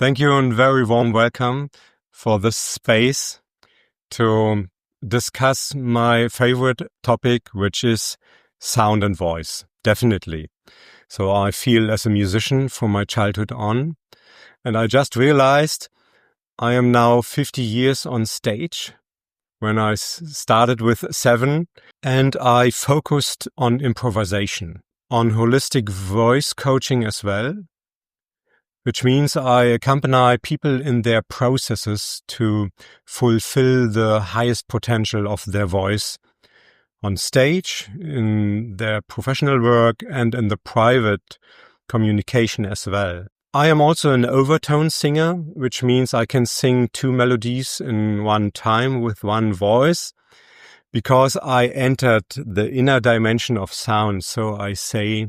Thank you and very warm welcome for this space to discuss my favorite topic, which is sound and voice. Definitely. So I feel as a musician from my childhood on, and I just realized I am now 50 years on stage. When I started with 7, and I focused on improvisation, on holistic voice coaching as well, which means I accompany people in their processes to fulfill the highest potential of their voice on stage, in their professional work, and in the private communication as well. I am also an overtone singer, which means I can sing 2 melodies in one time with one voice, because I entered the inner dimension of sound, so I say,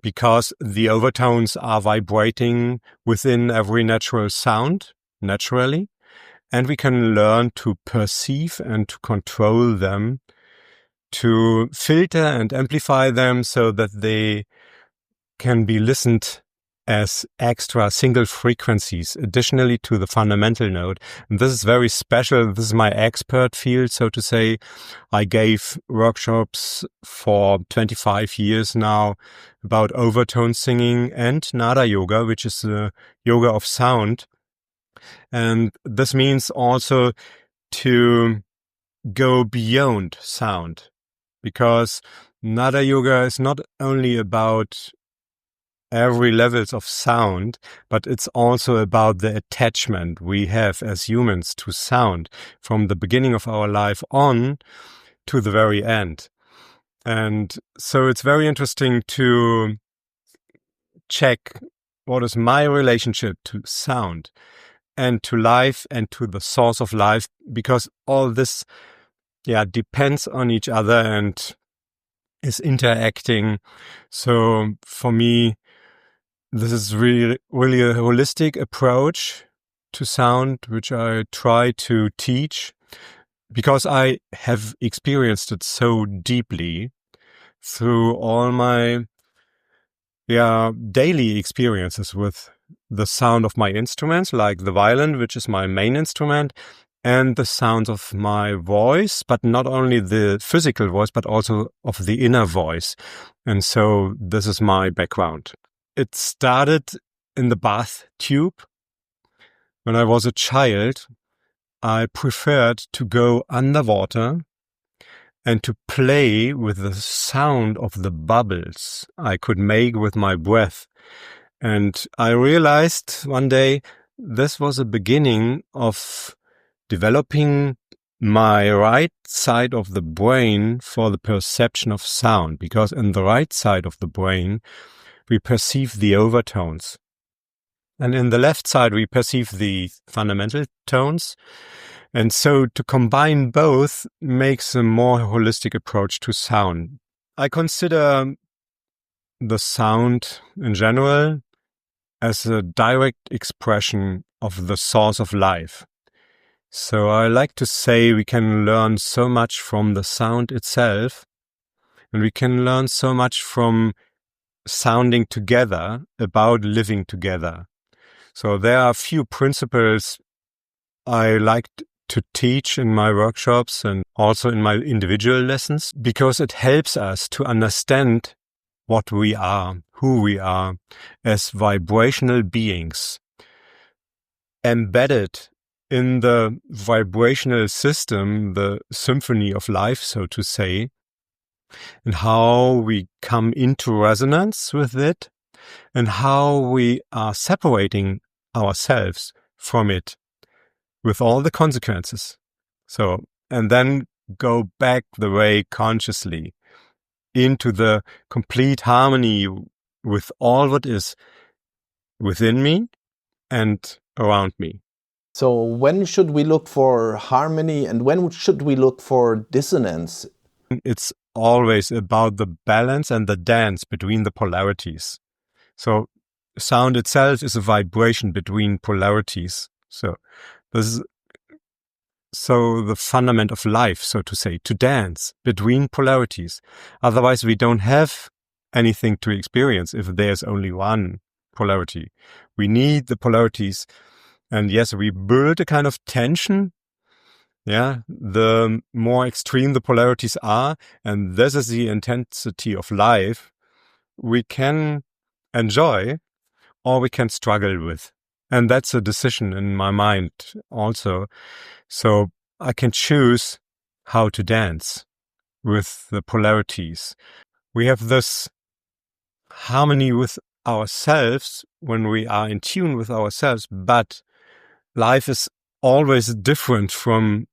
because the overtones are vibrating within every natural sound, naturally, and we can learn to perceive and to control them, to filter and amplify them so that they can be listened as extra single frequencies additionally to the fundamental note. And this is very special. This is my expert field, so to say. I gave workshops for 25 years now about overtone singing and nada yoga, which is the yoga of sound. And this means also to go beyond sound, because nada yoga is not only about every levels of sound, but it's also about the attachment we have as humans to sound from the beginning of our life on to the very end. And so it's very interesting to check what is my relationship to sound and to life and to the source of life, because all this depends on each other and is interacting. So for me, this is really a holistic approach to sound, which I try to teach, because I have experienced it so deeply through all my daily experiences with the sound of my instruments, like the violin, which is my main instrument, and the sounds of my voice, but not only the physical voice, but also of the inner voice. And so this is my background. It started in the bath tube. When I was a child, I preferred to go underwater and to play with the sound of the bubbles I could make with my breath. And I realized one day this was a beginning of developing my right side of the brain for the perception of sound, because in the right side of the brain, we perceive the overtones. And in the left side, we perceive the fundamental tones. And so to combine both makes a more holistic approach to sound. I consider the sound in general as a direct expression of the source of life. So I like to say we can learn so much from the sound itself, and we can learn so much from sounding together, about living together. So there are a few principles I like to teach in my workshops and also in my individual lessons, because it helps us to understand what we are, who we are as vibrational beings, embedded in the vibrational system, the symphony of life, so to say, and how we come into resonance with it, and how we are separating ourselves from it with all the consequences. So, and then go back the way consciously into the complete harmony with all what is within me and around me. So when should we look for harmony and when should we look for dissonance? It's always about the balance and the dance between the polarities. So sound itself is a vibration between polarities. So this is the fundament of life, so to say, to dance between polarities. Otherwise, we don't have anything to experience if there's only one. polarity. We need the polarities. And yes, we build a kind of tension. Yeah, the more extreme the polarities are, and this is the intensity of life, we can enjoy or we can struggle with. And that's a decision in my mind also. So I can choose how to dance with the polarities. We have this harmony with ourselves when we are in tune with ourselves, but life is always different from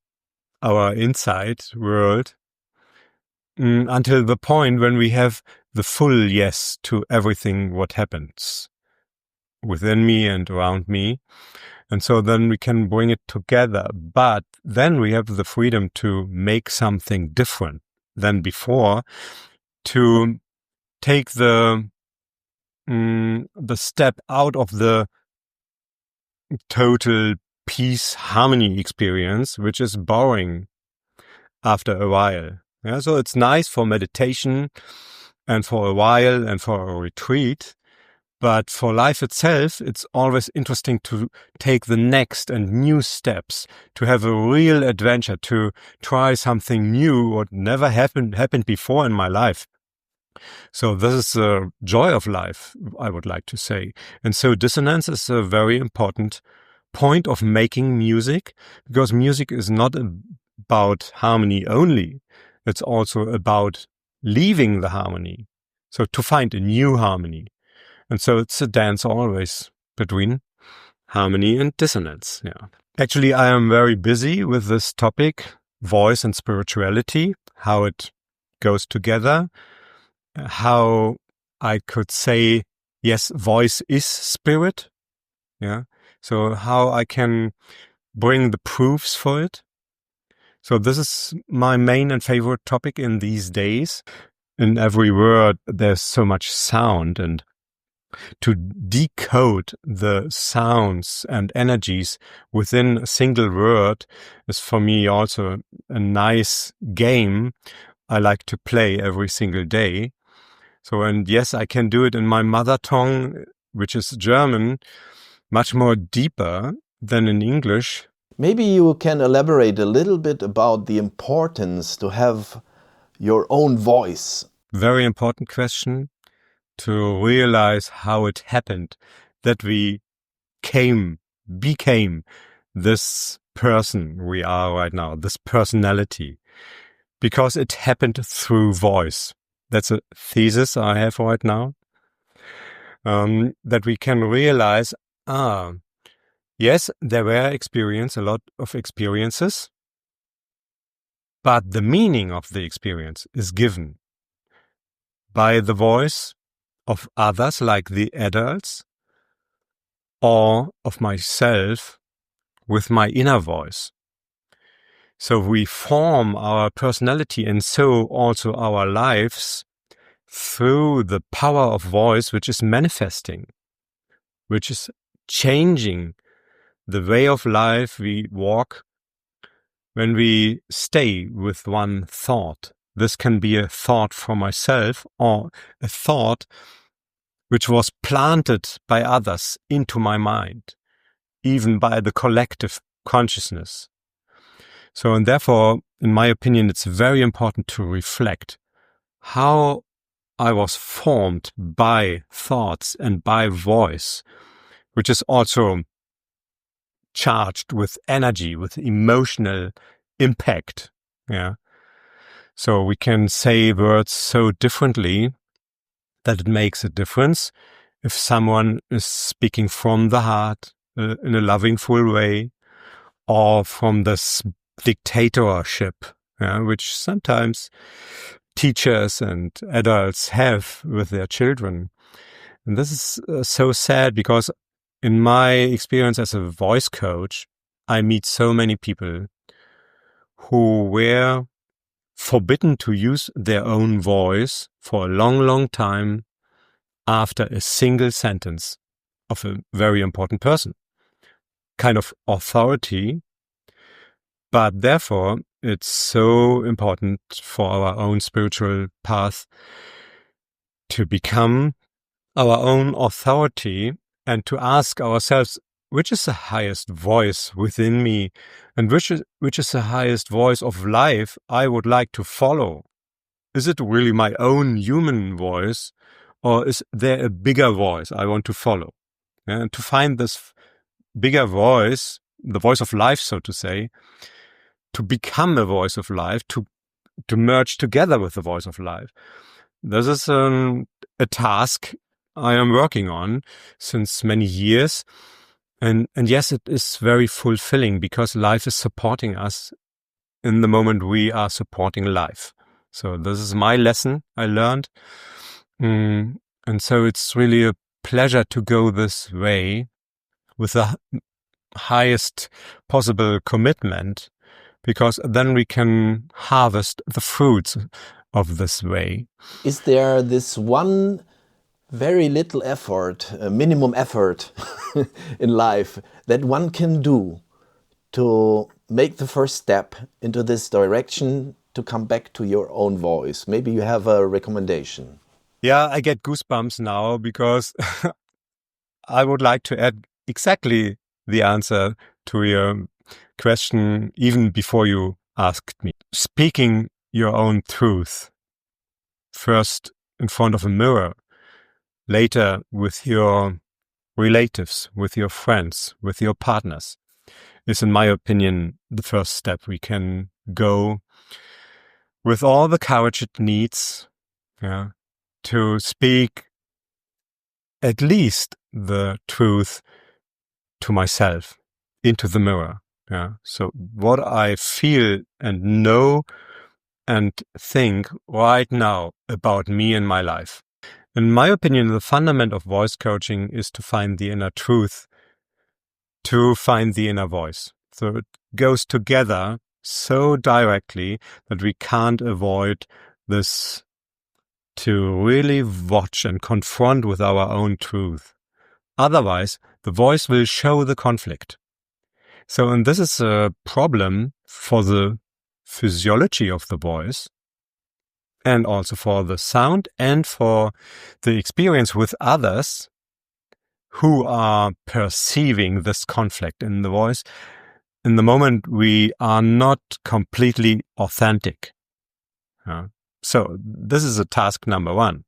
our inside world until the point when we have the full yes to everything what happens within me and around me. And so then we can bring it together. But then we have the freedom to make something different than before, to take the step out of the total peace harmony experience, which is boring after a while. Yeah, so it's nice for meditation and for a while and for a retreat. But for life itself, it's always interesting to take the next and new steps, to have a real adventure, to try something new what never happened before in my life. So this is the joy of life, I would like to say. And so dissonance is a very important point of making music, because music is not about harmony only. It's also about leaving the harmony. So to find a new harmony. And so it's a dance always between harmony and dissonance. Yeah. Actually, I am very busy with this topic, voice and spirituality, how it goes together, how I could say, yes, voice is spirit. Yeah. So how I can bring the proofs for it. So this is my main and favorite topic in these days. In every word, there's so much sound, and to decode the sounds and energies within a single word is for me also a nice game I like to play every single day. So, and yes, I can do it in my mother tongue, which is German, much more deeper than in English. Maybe you can elaborate a little bit about the importance to have your own voice. Very important question. To realize how it happened that we became this person we are right now, this personality, because it happened through voice. That's a thesis I have right now, that we can realize, yes, there were a lot of experiences, but the meaning of the experience is given by the voice of others, like the adults, or of myself with my inner voice. So we form our personality and so also our lives through the power of voice, which is manifesting, which is changing the way of life we walk when we stay with one thought. This can be a thought for myself or a thought which was planted by others into my mind, even by the collective consciousness. So, and therefore, in my opinion, it's very important to reflect how I was formed by thoughts and by voice, which is also charged with energy, with emotional impact. Yeah. So we can say words so differently that it makes a difference. If someone is speaking from the heart in a loving, full way, or from this dictatorship, which sometimes teachers and adults have with their children. And this is so sad, because in my experience as a voice coach, I meet so many people who were forbidden to use their own voice for a long, long time after a single sentence of a very important person, kind of authority. But therefore, it's so important for our own spiritual path to become our own authority and to ask ourselves, which is the highest voice within me and which is the highest voice of life I would like to follow? Is it really my own human voice, or is there a bigger voice I want to follow? And to find this bigger voice, the voice of life, so to say, to become a voice of life, to merge together with the voice of life. This is a task I am working on since many years. And yes, it is very fulfilling because life is supporting us in the moment we are supporting life. So this is my lesson I learned. And so it's really a pleasure to go this way with the highest possible commitment, because then we can harvest the fruits of this way. Is there this one very little effort, minimum effort in life that one can do to make the first step into this direction, to come back to your own voice? Maybe you have a recommendation. Yeah, I get goosebumps now because I would like to add exactly the answer to your question even before you asked me. Speaking your own truth, first in front of a mirror, later with your relatives, with your friends, with your partners, is, in my opinion, the first step we can go with all the courage it needs, to speak at least the truth to myself, into the mirror. So what I feel and know and think right now about me and my life. In my opinion, the fundament of voice coaching is to find the inner truth, to find the inner voice. So it goes together so directly that we can't avoid this, to really watch and confront with our own truth. Otherwise, the voice will show the conflict. So, and this is a problem for the physiology of the voice, and also for the sound and for the experience with others who are perceiving this conflict in the voice in the moment we are not completely authentic. So this is a task number one.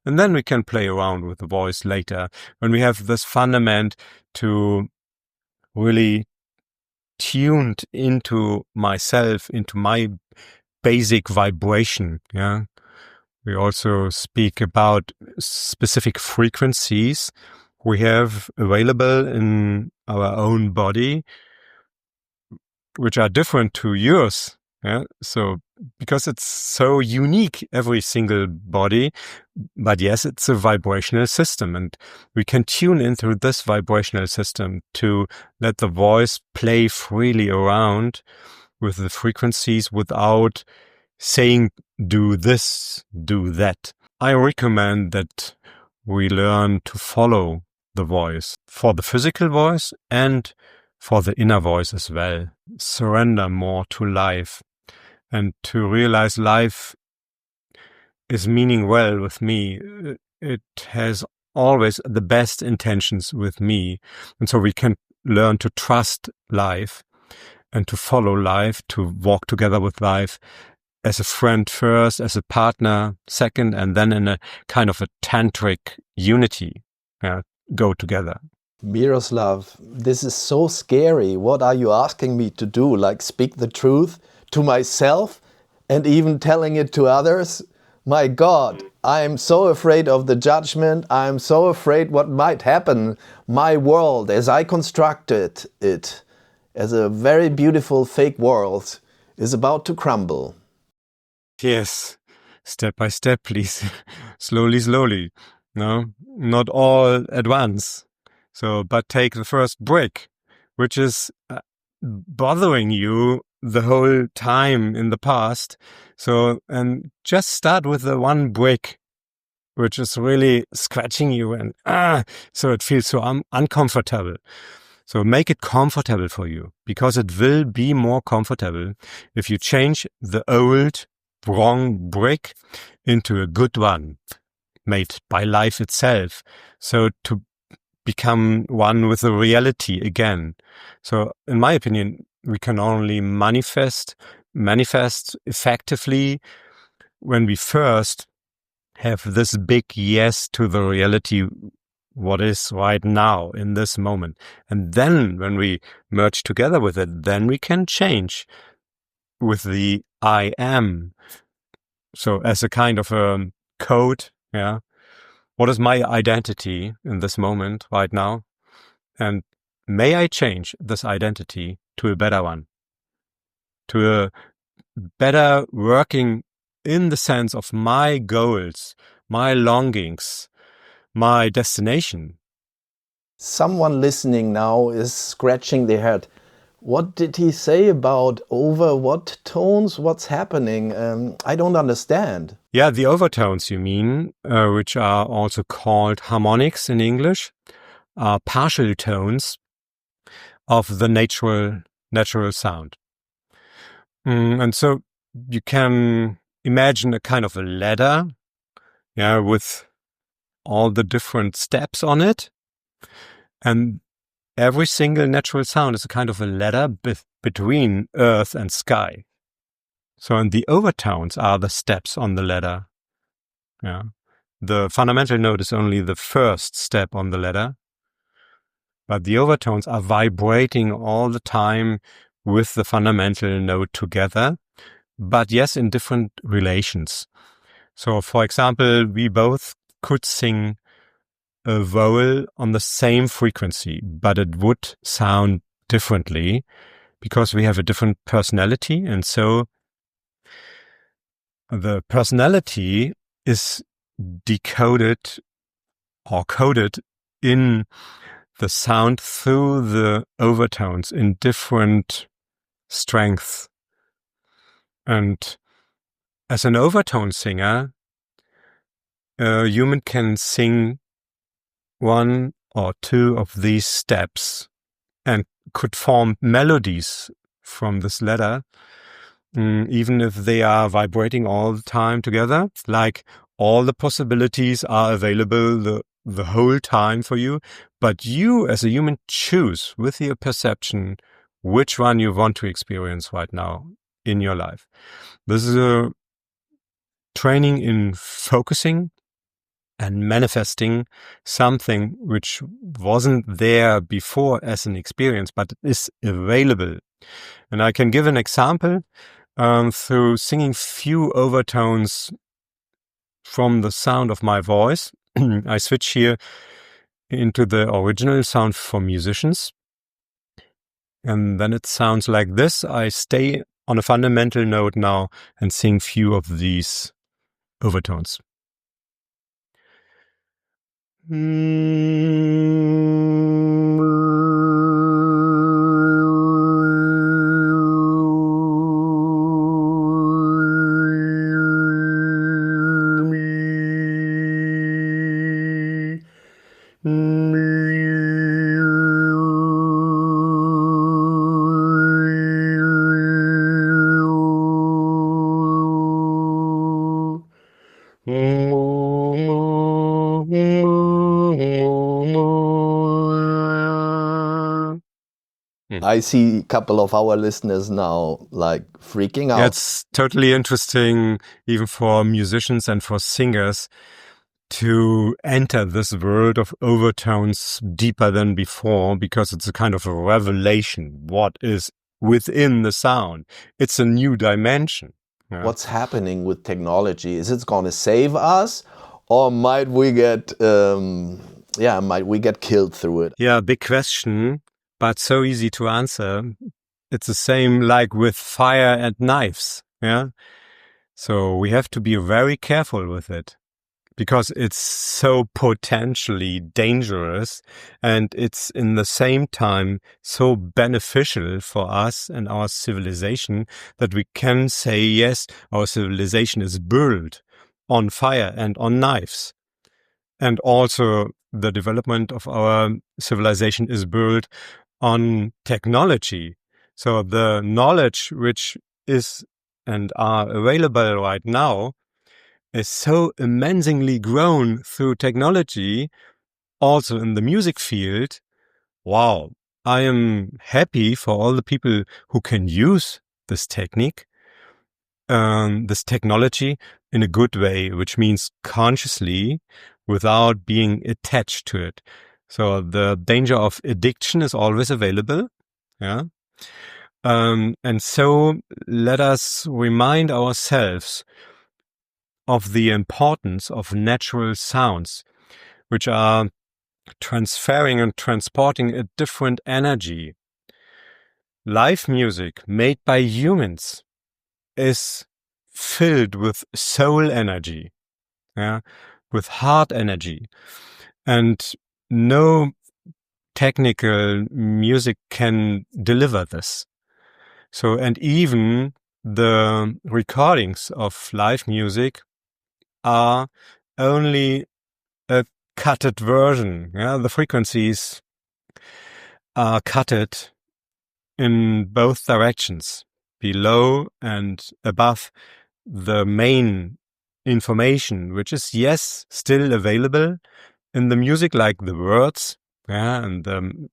And then we can play around with the voice later when we have this fundament to really tuned into myself, into my basic vibration. We also speak about specific frequencies we have available in our own body, which are different to yours. So because it's so unique, every single body, but yes, it's a vibrational system, and we can tune into this vibrational system to let the voice play freely around with the frequencies without saying, do this, do that. I recommend that we learn to follow the voice for the physical voice and for the inner voice as well. Surrender more to life and to realize life is meaning well with me. It has always the best intentions with me. And so we can learn to trust life and to follow life, to walk together with life as a friend first, as a partner second, and then in a kind of a tantric unity, go together. Miroslav, this is so scary. What are you asking me to do? Like speak the truth to myself and even telling it to others? My God, I am so afraid of the judgment. I am so afraid what might happen. My world, as I constructed it, as a very beautiful fake world, is about to crumble. Yes, step by step, please. Slowly, slowly. No, not all at once. So, but take the first brick, which is bothering you the whole time in the past. So, and just start with the one brick, which is really scratching you, and so it feels so uncomfortable. So make it comfortable for you, because it will be more comfortable if you change the old wrong brick into a good one. made by life itself. So to become one with the reality again. So in my opinion, we can only manifest effectively when we first have this big yes to the reality, what is right now in this moment. And then when we merge together with it, then we can change with the I am. So as a kind of a code, yeah. What is my identity in this moment right now? And may I change this identity to a better one? To a better working in the sense of my goals, my longings, my destination. Someone listening now is scratching their head. What did he say about over what tones? What's happening? I don't understand. Yeah, the overtones you mean, which are also called harmonics in English, are partial tones of the natural sound. And so you can imagine a kind of a ladder, yeah, with all the different steps on it. And every single natural sound is a kind of a ladder between earth and sky. So, and the overtones are the steps on the ladder. Yeah. The fundamental note is only the first step on the ladder, but the overtones are vibrating all the time with the fundamental note together, but yes, in different relations. So, for example, we both could sing a vowel on the same frequency, but it would sound differently because we have a different personality. And so the personality is decoded or coded in the sound through the overtones in different strengths. And as an overtone singer, a human can sing one or two of these steps and could form melodies from this ladder, even if they are vibrating all the time together. Like all the possibilities are available the whole time for you, but you as a human choose with your perception which one you want to experience right now in your life. This is a training in focusing and manifesting something which wasn't there before as an experience, but is available. And I can give an example through singing few overtones from the sound of my voice. I switch here into the original sound for musicians. And then it sounds like this. I stay on a fundamental note now and sing few of these overtones. I see a couple of our listeners now like freaking out. Yeah, it's totally interesting, even for musicians and for singers, to enter this world of overtones deeper than before, because it's a kind of a revelation. What is within the sound? It's a new dimension. Yeah. What's happening with technology? Is it going to save us, or might we get killed through it? Yeah, big question, but so easy to answer. It's the same like with fire and knives. Yeah. So we have to be very careful with it, because it's so potentially dangerous, and it's in the same time so beneficial for us and our civilization that we can say, yes, our civilization is built on fire and on knives. And also the development of our civilization is built on technology. So the knowledge which is and are available right now is so immensely grown through technology, also in the music field. Wow, I am happy for all the people who can use this technique, this technology in a good way, which means consciously without being attached to it. So the danger of addiction is always available. Yeah. And so let us remind ourselves of the importance of natural sounds, which are transferring and transporting a different energy. Live music made by humans is filled with soul energy, yeah, with heart energy. And no technical music can deliver this. So, and even the recordings of live music are only a cutted version. Yeah, the frequencies are cutted in both directions, below and above the main information, which is, yes, still available in the music, like the words, yeah, and the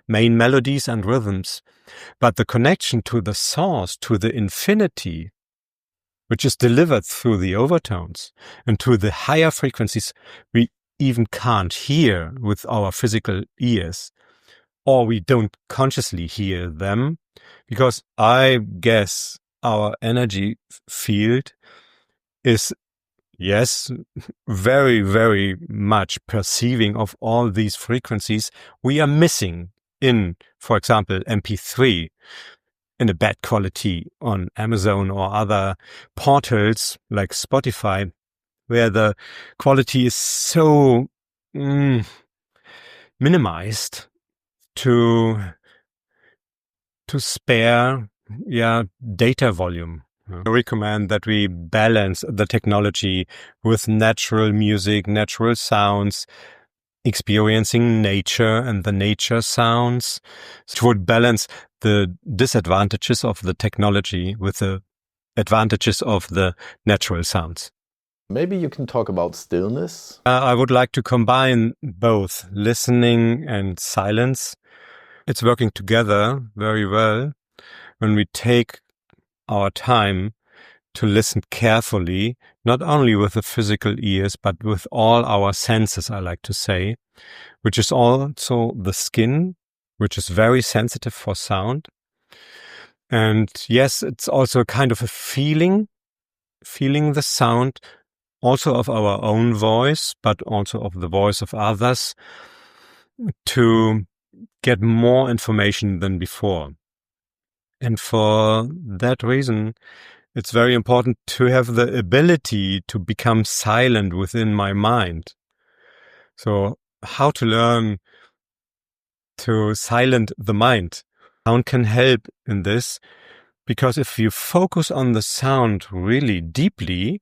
main melodies and rhythms. But the connection to the source, to the infinity, which is delivered through the overtones and to the higher frequencies we even can't hear with our physical ears, or we don't consciously hear them, because I guess our energy field is, yes, very, very much perceiving of all these frequencies we are missing in, for example, MP3 in a bad quality on Amazon or other portals like Spotify, where the quality is so minimized to spare data volume. I recommend that we balance the technology with natural music, natural sounds, experiencing nature and the nature sounds. It would balance the disadvantages of the technology with the advantages of the natural sounds. Maybe you can talk about stillness. I would like to combine both listening and silence. It's working together very well when we take our time to listen carefully, not only with the physical ears, but with all our senses, I like to say, which is also the skin, which is very sensitive for sound. And yes, it's also a kind of a feeling the sound also of our own voice, but also of the voice of others, to get more information than before. And for that reason, it's very important to have the ability to become silent within my mind. So how to learn to silence the mind? Sound can help in this, because if you focus on the sound really deeply,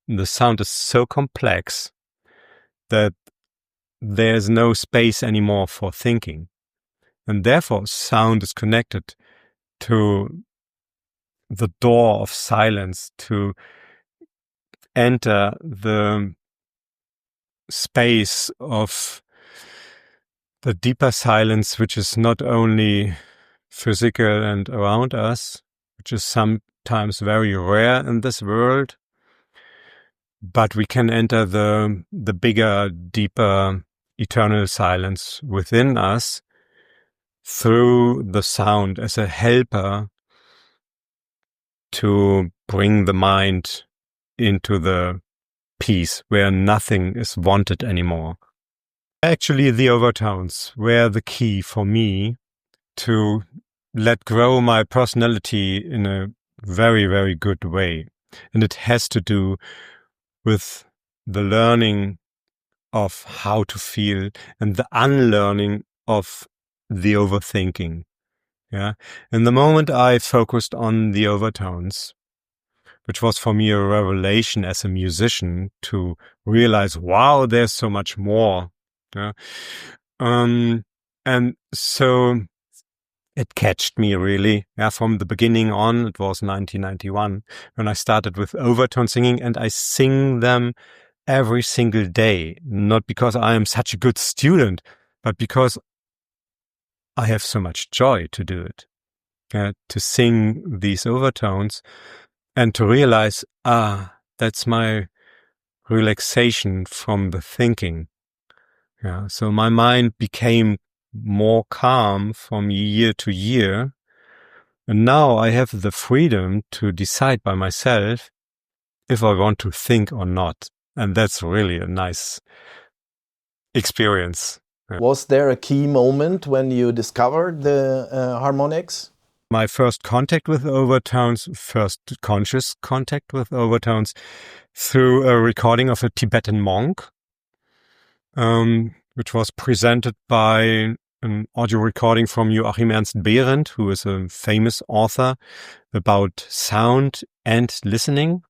the sound is so complex that there's no space anymore for thinking. And therefore, sound is connected to the door of silence, to enter the space of the deeper silence, which is not only physical and around us, which is sometimes very rare in this world, but we can enter the bigger, deeper, eternal silence within us through the sound as a helper to bring the mind into the peace where nothing is wanted anymore. Actually, the overtones were the key for me to let grow my personality in a very, very good way. And it has to do with the learning of how to feel and the unlearning of the overthinking. Yeah. In the moment I focused on the overtones, which was for me a revelation as a musician to realize, wow, there's so much more. Yeah. And so it catched me really. Yeah, from the beginning on, it was 1991 when I started with Overtone Singing, and I sing them every single day. Not because I am such a good student, but because I have so much joy to do it. To sing these overtones and to realize, that's my relaxation from the thinking. Yeah, so my mind became more calm from year to year. And now I have the freedom to decide by myself if I want to think or not. And that's really a nice experience. Yeah. Was there a key moment when you discovered the harmonics? My first contact with overtones, first conscious contact with overtones, through a recording of a Tibetan monk, which was presented by an audio recording from Joachim Ernst Behrendt, who is a famous author about sound and listening.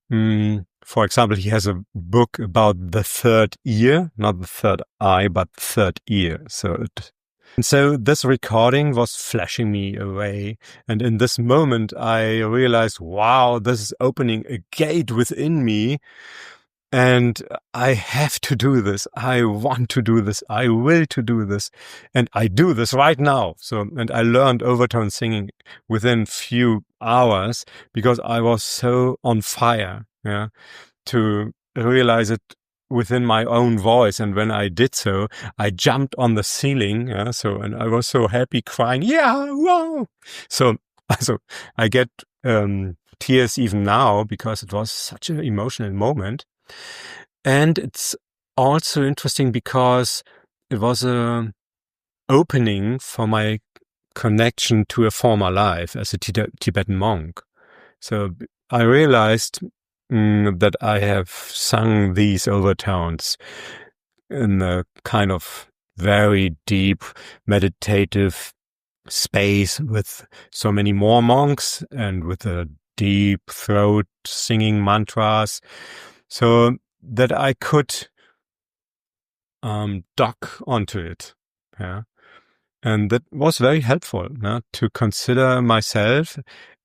For example, he has a book about the third ear, not the third eye, but the third ear. So this recording was flashing me away. And in this moment, I realized, wow, this is opening a gate within me. And I have to do this. I want to do this. I will to do this. And I do this right now. And I learned overtone singing within few hours because I was so on fire, to realize it within my own voice. And when I did so, I jumped on the ceiling. And I was so happy, crying, yeah, wow. So I get tears even now because it was such an emotional moment. And it's also interesting because it was an opening for my connection to a former life as a Tibetan monk. So I realized that I have sung these overtones in a kind of very deep meditative space with so many more monks and with a deep throat singing mantras, so that I could dock onto it. Yeah. And that was very helpful to consider myself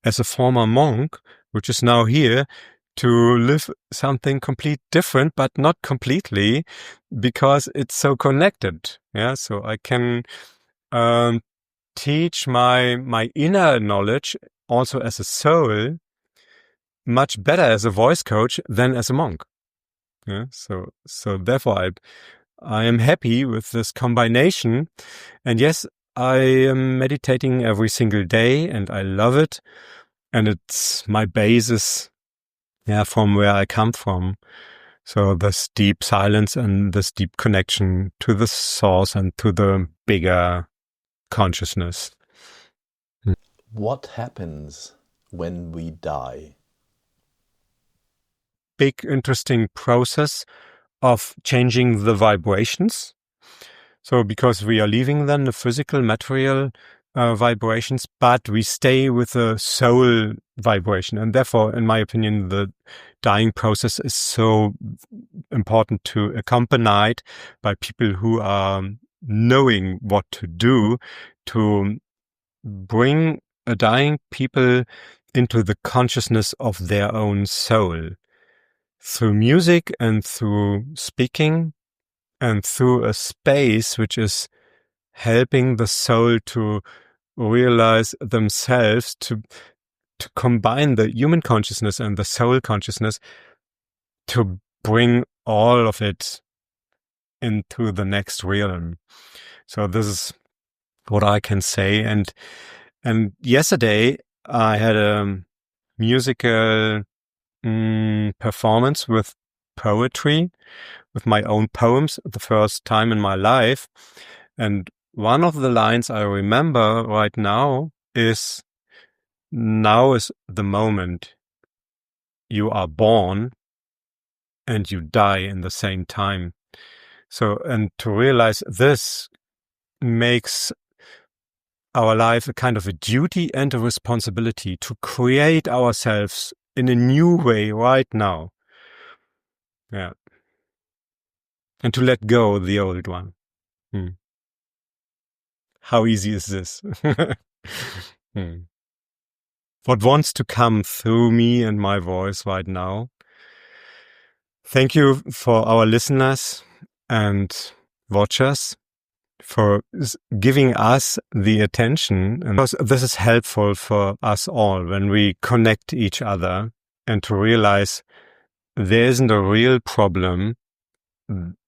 as a former monk, which is now here, to live something complete different, but not completely, because it's so connected. Yeah, so I can teach my inner knowledge also as a soul much better as a voice coach than as a monk. Yeah, so therefore I am happy with this combination. And yes, I am meditating every single day and I love it. And it's my basis, from where I come from. So this deep silence and this deep connection to the source and to the bigger consciousness. What happens when we die? Big, interesting process of changing the vibrations. So because we are leaving then the physical material vibrations, but we stay with the soul vibration. And therefore, in my opinion, the dying process is so important to accompany it by people who are knowing what to do to bring a dying people into the consciousness of their own soul through music and through speaking and through a space which is helping the soul to realize themselves, to combine the human consciousness and the soul consciousness, to bring all of it into the next realm. So this is what I can say. And yesterday I had a musical performance with poetry, with my own poems, the first time in my life. And one of the lines I remember right now is, now is the moment you are born and you die in the same time. So, and to realize this makes our life a kind of a duty and a responsibility to create ourselves in a new way right now. Yeah. And to let go the old one. How easy is this? What wants to come through me and my voice right now? Thank you for our listeners and watchers for giving us the attention. And this is helpful for us all when we connect each other and to realize there isn't a real problem.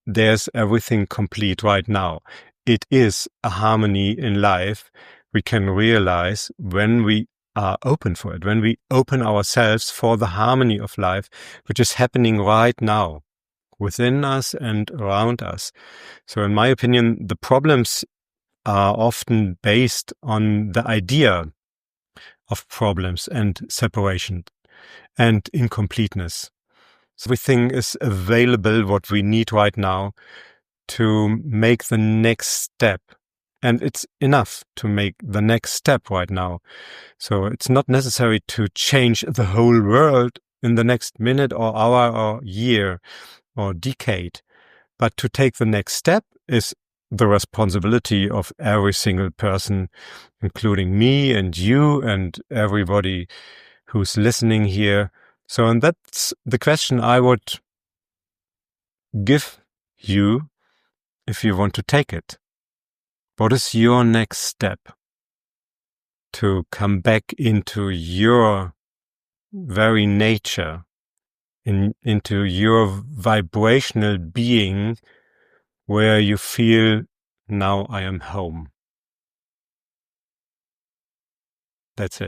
There's everything complete right now. It is a harmony in life we can realize when we are open for it, when we open ourselves for the harmony of life, which is happening right now within us and around us. So in my opinion, the problems are often based on the idea of problems and separation and incompleteness. So everything is available, what we need right now to make the next step. And it's enough to make the next step right now. So it's not necessary to change the whole world in the next minute or hour or year or decade. But to take the next step is the responsibility of every single person, including me and you and everybody who's listening here. So, and that's the question I would give you if you want to take it. What is your next step to come back into your very nature, into your vibrational being, where you feel, now I am home? That's it.